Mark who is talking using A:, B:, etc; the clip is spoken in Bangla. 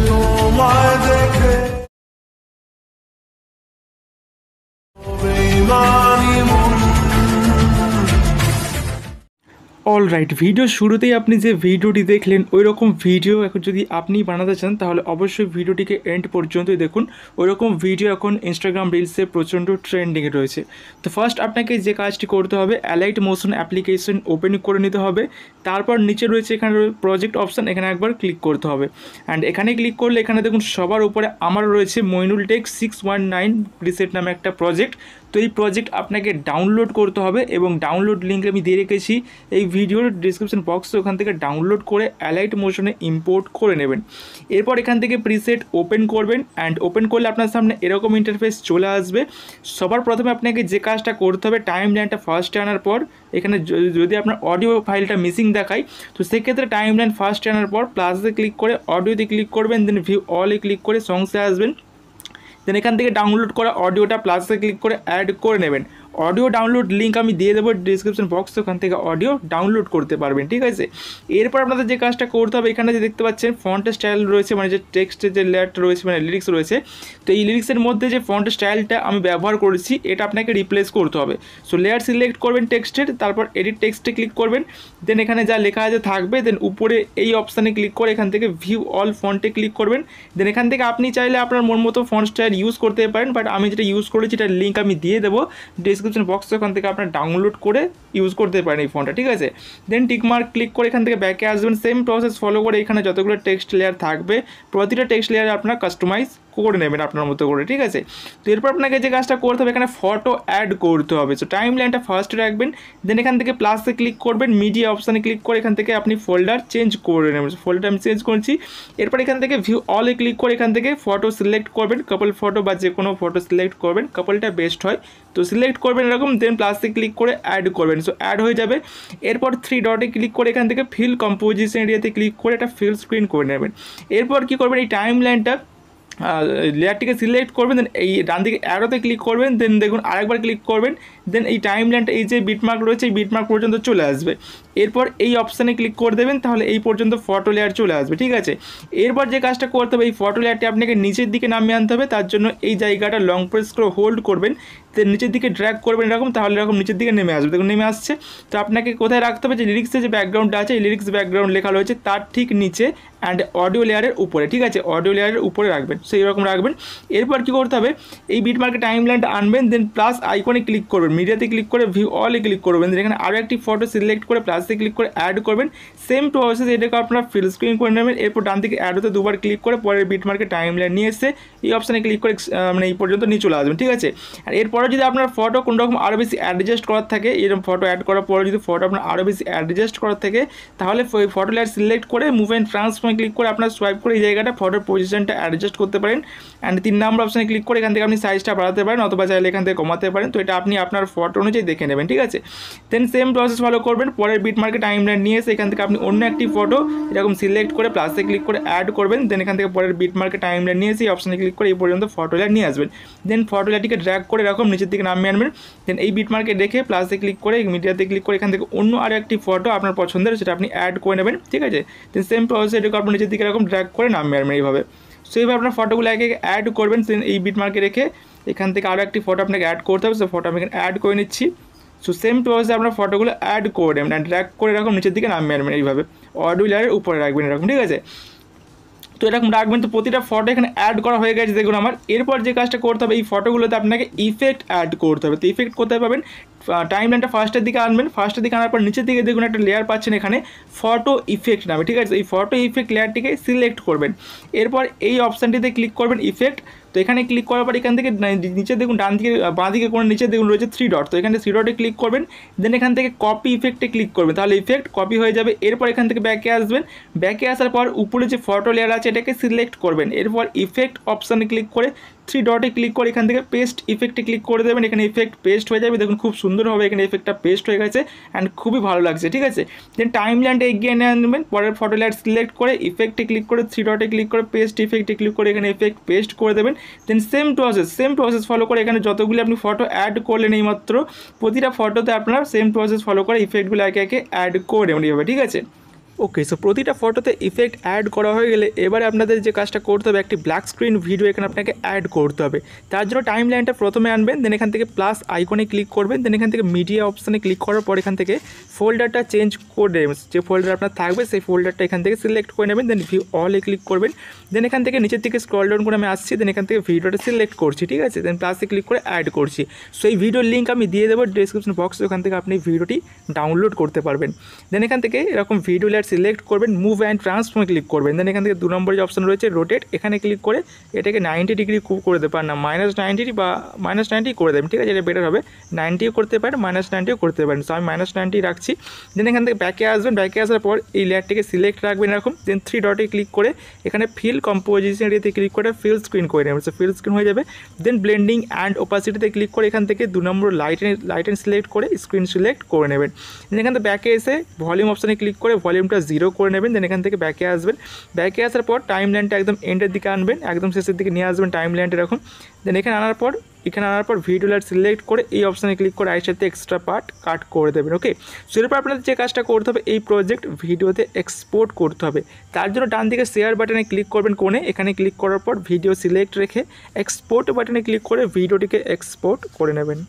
A: তোমায় দেখে বেঈমানি মন।
B: অলরাইট, ভিডিও শুরুতেই আপনি যে ভিডিওটি দেখলেন ওই রকম ভিডিও এখন যদি আপনি বানাতে চান তাহলে অবশ্যই ভিডিওটিকে এন্ড পর্যন্তই দেখুন। ওই রকম ভিডিও এখন ইনস্টাগ্রাম রিলসে প্রচণ্ড ট্রেন্ডিংয়ে রয়েছে। তো ফার্স্ট আপনাকে যে কাজটি করতে হবে, অ্যালাইট মোশন অ্যাপ্লিকেশন ওপেন করে নিতে হবে। তারপর নিচে রয়েছে এখানে প্রজেক্ট অপশান, এখানে একবার ক্লিক করতে হবে। অ্যান্ড এখানে ক্লিক করলে এখানে দেখুন সবার উপরে আমার রয়েছে মইনুল টেক 619 প্রিসেট নামে একটা প্রজেক্ট। তো এই প্রজেক্ট আপনাকে ডাউনলোড করতে হবে এবং ডাউনলোড লিঙ্ক আমি দিয়ে রেখেছি এই ভিডিওর ডিসক্রিপশন বক্সে, ওখান থেকে ডাউনলোড করে অ্যালাইট মোশনে ইম্পোর্ট করে নেবেন। এরপর এখান থেকে প্রিসেট ওপেন করবেন। অ্যান্ড ওপেন করলে আপনার সামনে এরকম ইন্টারফেস চলে আসবে। সবার প্রথমে আপনাকে যে কাজটা করতে হবে, টাইম লাইনটা ফার্স্টে আনার পর এখানে যদি আপনার অডিও ফাইলটা মিসিং দেখায় তো সেক্ষেত্রে টাইম লাইন ফার্স্টে আনার পর প্লাসে ক্লিক করে অডিওতে ক্লিক করবেন, দেন ভিউ অলে ক্লিক করে সংসে আসবেন। দেন এখান থেকে ডাউনলোড করা অডিওটা প্লাসে ক্লিক করে অ্যাড করে নেবেন। অডিও ডাউনলোড লিঙ্ক আমি দিয়ে দেবো ডিসক্রিপশন বক্সে, ওখান থেকে অডিও ডাউনলোড করতে পারবেন, ঠিক আছে। এরপর আপনাদের যে কাজটা করতে হবে, এখানে যে দেখতে পাচ্ছেন ফন্ট স্টাইল রয়েছে, মানে যে টেক্সটের যে লেয়ারটা রয়েছে মানে লিরিক্স রয়েছে, তো এই লিরিক্সের মধ্যে যে ফন্ট স্টাইলটা আমি ব্যবহার করেছি এটা আপনাকে রিপ্লেস করতে হবে। সো লেয়ার সিলেক্ট করবেন টেক্সটের, তারপর এডিট টেক্সটে ক্লিক করবেন। দেন এখানে যা লেখা আছে থাকবে, দেন উপরে এই অপশানে ক্লিক করে এখান থেকে ভিউ অল ফন্টে ক্লিক করবেন। দেন এখান থেকে আপনি চাইলে আপনার মন মতো ফন্ট স্টাইল ইউজ করতে পারেন, বাট আমি যেটা ইউজ করেছি এটার লিঙ্ক আমি দিয়ে দেবো ডিসক্রিপশন বক্সে, ওখান থেকে আপনার ডাউনলোড করে ইউজ করতে পারেন এই ফন্টটা, ঠিক আছে। দেন টিকমার্ক ক্লিক করে এখান থেকে ব্যাকে আসবেন। সেম প্রসেস ফলো করে এখানে যতগুলো টেক্সট লেয়ার থাকবে প্রতিটা টেক্সট লেয়ারে আপনার কাস্টমাইজ করে নেবেন আপনার মতো করে, ঠিক আছে। তো এরপর আপনাকে যে কাজটা করতে হবে, এখানে ফটো অ্যাড করতে হবে। সো টাইম লাইনটা ফার্স্টে রাখবেন, দেন এখান থেকে প্লাসে ক্লিক করবেন, মিডিয়া অপশানে ক্লিক করে এখান থেকে আপনি ফোল্ডার চেঞ্জ করে নেবেন। ফোল্ডার আমি চেঞ্জ করছি। এরপর এখান থেকে ভিউ অলে ক্লিক করে এখান থেকে ফটো সিলেক্ট করবেন, কাপল ফটো বা যে কোনো ফটো সিলেক্ট করবেন, কাপলটা বেস্ট হয়। তো সিলেক্ট করবেন এরকম, দেন প্লাসে ক্লিক করে অ্যাড করবেন। সো অ্যাড হয়ে যাবে। এরপর 3 ডটে ক্লিক করে এখান থেকে ফিল কম্পোজিশন এরিয়াতে ক্লিক করে এটা ফিল স্ক্রিন করে নেবেন। এরপর কী করবেন, এই টাইম লাইনটা লেয়ারটিকে সিলেক্ট করবেন, দেন এই ডান দিকে অ্যারোতে ক্লিক করবেন, দেন দেখুন আরেকবার ক্লিক করবেন, দেন এই টাইম লাইনটা এই যে বিটমার্ক রয়েছে এই বিটমার্ক পর্যন্ত চলে আসবে। এরপর এই অপশানে ক্লিক করে দেবেন, তাহলে এই পর্যন্ত ফটো লেয়ার চলে আসবে, ঠিক আছে। এরপর যে কাজটা করতে হবে, এই ফটো লেয়ারটি আপনাকে নিচের দিকে নামিয়ে আনতে হবে। তার জন্য এই জায়গাটা লং প্রেস করে হোল্ড করবেন, দেন নিচের দিকে ড্র্যাগ করবেন এরকম, তাহলে এরকম নিচের দিকে নেমে আসবে। দেখুন নেমে আসছে। তো আপনাকে কোথায় রাখতে হবে, যে লিরিক্সের যে ব্যাকগ্রাউন্ডটা আছে এই লিরিক্স ব্যাকগ্রাউন্ড লেখা রয়েছে তার ঠিক নিচে অ্যান্ড অডিও লেয়ারের উপরে, ঠিক আছে, অডিও লেয়ারের উপরে রাখবেন। সেই রকম রাখবেন। এরপর কী করতে হবে, এই বিটমার্কে টাইম লাইনটা আনবেন, দেন প্লাস আইকনে ক্লিক করবেন, মিডিয়াতে ক্লিক করে ভিউ অলে ক্লিক করবেন, দেন এখানে আরও একটি ফটো সিলেক্ট করে প্লাসে ক্লিক করে অ্যাড করবেন। সেম প্রসেস এটাকে আপনারা ফিল স্ক্রিন করে নেবেন। এরপর ডান দিকে অ্যাড হতে দুবার ক্লিক করে পরের বিটমার্কে টাইম লাইন নিয়ে এসে এই অপশানে ক্লিক করে মানে এই পর্যন্ত নিয়ে চলে আসবেন, ঠিক আছে। আর এরপরে যদি আপনার ফটো কোনো রকম আরও বেশি অ্যাডজাস্ট করার থাকে, এরকম ফটো অ্যাড করার পরে যদি ফটো আপনার আরও বেশি অ্যাডজাস্ট করার থাকে, তাহলে ফটো লেয়ার সিলেক্ট করে মুভ অ্যান্ড ট্রান্সফর্মে ক্লিক করে আপনার সোয়াইপ করে এই জায়গাটা ফটোর পজিশনটা অ্যাডজাস্ট করতে পারেন। অ্যান্ড 3 নম্বর অপশানে ক্লিক করে এখান থেকে আপনি সাইজটা বাড়াতে পারেন অথবা চাইলে এখান থেকে কমাতে পারেন। তো এটা আপনি আপনার ফটো অনুযায়ী দেখে নেবেন, ঠিক আছে। দেন সেম প্রসেস ফলো করবেন। পরের বিটমার্কে টাইম লাইন নিয়ে এসে এখান থেকে আপনি অন্য একটি ফটো এরকম সিলেক্ট করে প্লাসে ক্লিক করে অ্যাড করবেন। দেন এখান থেকে পরের বিটমার্কে টাইম লাইন নিয়ে এসে এই অপশানে ক্লিক করে এই পর্যন্ত ফটো লেয়ার নিয়ে আসবেন। দেন ফটো লেয়ারটিকে ড্র্যাগ করে এরকম নিচের দিকে নামিয়ে আনবেন। দেন এই বিটমার্কে রেখে প্লাসে ক্লিক করে মিডিয়াতে ক্লিক করে এখান থেকে অন্য আরও একটি ফটো আপনার পছন্দের সেটা আপনি অ্যাড করে নেবেন, ঠিক আছে। দেন সেম প্রসেস এটাকে আপনি নিচের দিকে এরকম ড্র্যাগ করে নামিয়ে আনবেন এইভাবে। সো এইভাবে আপনার ফটোগুলো একে অ্যাড করবেন। এই বিটমার্কে রেখে এখান থেকে আরও একটি ফটো আপনাকে অ্যাড করতে হবে। সো ফটো আমি এখানে অ্যাড করে নিচ্ছি। সো সেম প্রসেসে আপনার ফটোগুলো অ্যাড করে নেবেন, ড্র্যাগ করে এরকম নিচের দিকে নামিয়ে আনবেন এইভাবে, অডিও লেয়ারের উপরে রাখবেন এরকম, ঠিক আছে। তো এরকম রাখবেন। তো প্রতিটা ফটো এখানে অ্যাড করা হয়ে গেছে দেখুন আমার। এরপর যে কাজটা করতে হবে, এই ফটোগুলোতে আপনাকে ইফেক্ট অ্যাড করতে হবে। তো ইফেক্ট কোথায় পাবেন, টাইম লাইনটা ফার্স্টের দিকে আনবেন। ফার্স্টের দিকে আনার পর নিচের দিকে দেখুন একটা লেয়ার পাচ্ছেন এখানে ফটো ইফেক্ট নামে, ঠিক আছে। এই ফটো ইফেক্ট লেয়ারটিকে সিলেক্ট করবেন। এরপর এই অপশানটিতে ক্লিক করবেন ইফেক্ট। তো এখানে ক্লিক করার পর এখান থেকে নিচে দেখুন ডান দিকে বাঁ দিকে কোনো নিচে দেখুন রয়েছে 3 ডট। তো এখানে 3 ডটে ক্লিক করবেন। দেন এখান থেকে কপি ইফেক্টে ক্লিক করবেন, তাহলে ইফেক্ট কপি হয়ে যাবে। এরপর এখান থেকে ব্যাকে আসবেন। ব্যাকে আসার পর উপরে যে ফটো লেয়ার আছে এটাকে সিলেক্ট করবেন। এরপর ইফেক্ট অপশানে ক্লিক করে 3 ডটে ক্লিক করে এখান থেকে পেস্ট ইফেক্টে ক্লিক করে দেবেন। এখানে ইফেক্ট পেস্ট হয়ে যাবে। দেখুন খুব সুন্দরভাবে এখানে ইফেক্টটা পেস্ট হয়ে গেছে অ্যান্ড খুবই ভালো লাগছে, ঠিক আছে। দেন টাইম লাইনটা এগিয়ে নিয়ে আনবেন। পরের ফটো লেয়ার সিলেক্ট করে ইফেক্টে ক্লিক করে 3 ডটে ক্লিক করে পেস্ট ইফেক্টে ক্লিক করে এখানে ইফেক্ট পেস্ট করে দেবেন। দেন সেম প্রসেস ফলো করে এখানে যতগুলি আপনি ফটো অ্যাড করলেন এইমাত্র প্রতিটা ফটোতে আপনার সেম প্রসেস ফলো করে ইফেক্টগুলো একে একে অ্যাড করে নেবেন এইভাবে, ঠিক আছে। ওকে, সো প্রতিটা ফটোতে ইফেক্ট অ্যাড করা হয়ে গেলে এবারে আপনাদের যে কাজটা করতে হবে, একটি ব্ল্যাক স্ক্রিন ভিডিও এখানে আপনাকে অ্যাড করতে হবে। তার জন্য টাইম লাইনটা প্রথমে আনবেন, দেন এখান থেকে প্লাস আইকনে ক্লিক করবেন, দেন এখান থেকে মিডিয়া অপশানে ক্লিক করার পর এখান থেকে ফোল্ডারটা চেঞ্জ করে যে ফোল্ডার আপনার থাকবে সেই ফোল্ডারটা এখান থেকে সিলেক্ট করে নেবেন, দেন ভিউ অলে ক্লিক করবেন, দেন এখান থেকে নিচের দিকে স্ক্রল ডাউন করে আমি আসছি, দেন এখান থেকে ভিডিওটা সিলেক্ট করছি, ঠিক আছে, দেন প্লাসে ক্লিক করে অ্যাড করছি। সো এই ভিডিওর লিঙ্ক আমি দিয়ে দেবো ডিসক্রিপশন বক্সে, ওখান থেকে আপনি ভিডিওটি ডাউনলোড করতে পারবেন। দেন এখান থেকে এরকম ভিডিও লেয়ার সিলেক্ট করবেন, মুভ অ্যান্ড ট্রান্সফর্মে ক্লিক করবেন, দেন এখান থেকে 2 নম্বরের যে অপশন রয়েছে রোটেট, এখানে ক্লিক করে এটাকে 90 ডিগ্রি করে দেবেন, পারেন না -90 বা -90 করে দেবেন, ঠিক আছে, এটা বেটার হবে। 90ও করতে পারেন, -90ও করতে পারেন। সো আমি -90 রাখছি। দেন এখান থেকে ব্যাকে আসবেন, ব্যাকে আসার পর এই লেয়ারটিকে সিলেক্ট রাখবেন এরকম, দেন 3 ডটে ক্লিক করে এখানে ফিল কম্পোজিশন এরিয়াতে ক্লিক করে ফিল স্ক্রিন করে নেবেন। সো ফিল স্ক্রিন হয়ে যাবে। দেন ব্লেন্ডিং অ্যান্ড ওপাসিটিতে ক্লিক করে এখান থেকে 2 নম্বর লাইটেন সিলেক্ট করে স্ক্রিন সিলেক্ট করে নেবেন। দেন এখান থেকে ব্যাকে এসে ভলিউম অপশানে ক্লিক করে ভলিউমটা 0 করে নেবেন। দেন এখান থেকে ব্যাকে আসবেন, ব্যাকে আসার পর টাইম লাইনটা একদম এন্ডের দিকে আনবেন, একদম শেষের দিকে নিয়ে আসবেন টাইম লাইনটা এরকম। দেন এখানে আনার পর ভিডিও লেয়ার সিলেক্ট করে এই অপশানে ক্লিক করে এর সাথে এক্সট্রা পার্ট কাট করে দেবেন। ওকে, সো এরপর আপনাদের যে কাজটা করতে হবে, এই প্রজেক্ট ভিডিওতে এক্সপোর্ট করতে হবে। তার জন্য ডান দিকে শেয়ার বাটনে ক্লিক করবেন কোণে, এখানে ক্লিক করার পর ভিডিও সিলেক্ট রেখে এক্সপোর্ট বাটনে ক্লিক করে ভিডিওটিকে এক্সপোর্ট করে নেবেন।